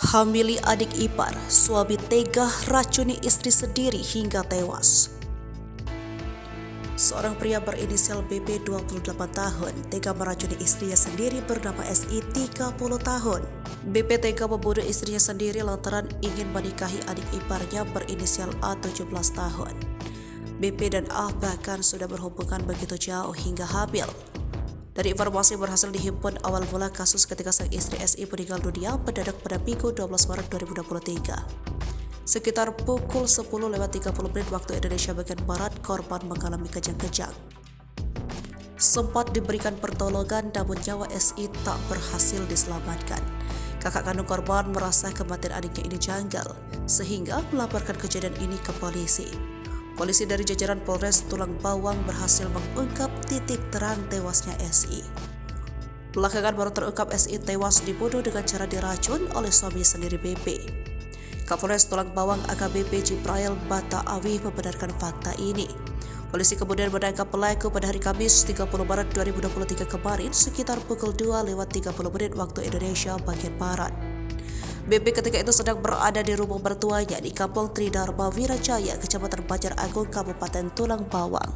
Hamili adik ipar, suami tega racuni istri sendiri hingga tewas. Seorang pria berinisial BP 28 tahun tega meracuni istrinya sendiri bernama SI 30 tahun. BP tega membunuh istrinya sendiri lantaran ingin menikahi adik iparnya berinisial A 17 tahun. BP dan A bahkan sudah berhubungan begitu jauh hingga hamil. Dari informasi berhasil dihimpun awal mula kasus ketika sang istri SI meninggal dunia mendadak pada Minggu 12 Maret 2023. Sekitar pukul 10.30 waktu Indonesia bagian Barat, korban mengalami kejang-kejang. Sempat diberikan pertolongan namun nyawa SI tak berhasil diselamatkan. Kakak kandung korban merasa kematian adiknya ini janggal, sehingga melaporkan kejadian ini ke polisi. Polisi dari jajaran Polres Tulang Bawang berhasil mengungkap titik terang tewasnya SI. Belakangan baru terungkap SI tewas dibunuh dengan cara diracun oleh suami sendiri BP. Kapolres Tulang Bawang AKBP Jibrail Bata Awi membenarkan fakta ini. Polisi kemudian menangkap pelaku pada hari Kamis 30 Maret 2023 kemarin sekitar pukul 2:30 waktu Indonesia bagian Barat. BP ketika itu sedang berada di rumah mertuanya di Kampung Tridharma Wirajaya, Kecamatan Banjar Agung, Kabupaten Tulang Bawang.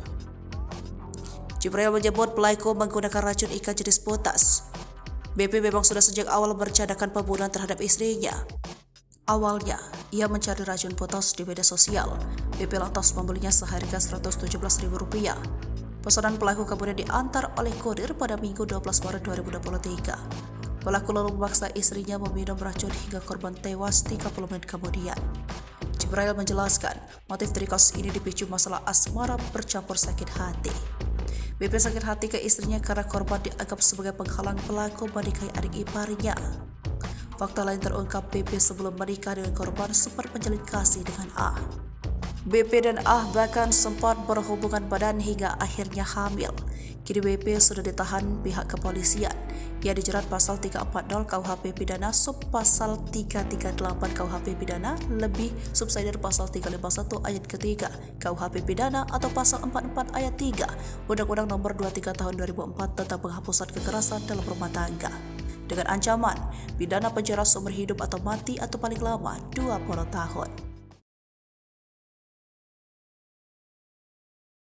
Jibril menyebut pelaku menggunakan racun ikan jenis potas. BP memang sudah sejak awal merencanakan pembunuhan terhadap istrinya. Awalnya, ia mencari racun potas di media sosial. BP lantas membelinya seharga Rp117.000. Pesanan pelaku kemudian diantar oleh kurir pada Minggu 12 Maret 2023. Pelaku lalu memaksa istrinya meminum racun hingga korban tewas 30 menit kemudian. Jibrail menjelaskan, motif dari kasus ini dipicu masalah asmara bercampur sakit hati. BP sakit hati ke istrinya karena korban dianggap sebagai penghalang pelaku menikahi adik iparnya. Fakta lain terungkap, BP sebelum menikah dengan korban sempat menjalin kasih dengan A. BP dan A bahkan sempat berhubungan badan hingga akhirnya hamil. Kini BP sudah ditahan pihak kepolisian. Ia dijerat pasal 340 KUHP Pidana sub pasal 338 KUHP Pidana lebih subsidiar pasal 351 ayat ketiga KUHP Pidana atau pasal 44 ayat 3 Undang-Undang Nomor 23 Tahun 2004 tentang penghapusan kekerasan dalam rumah tangga dengan ancaman pidana penjara seumur hidup atau mati atau paling lama 20 tahun.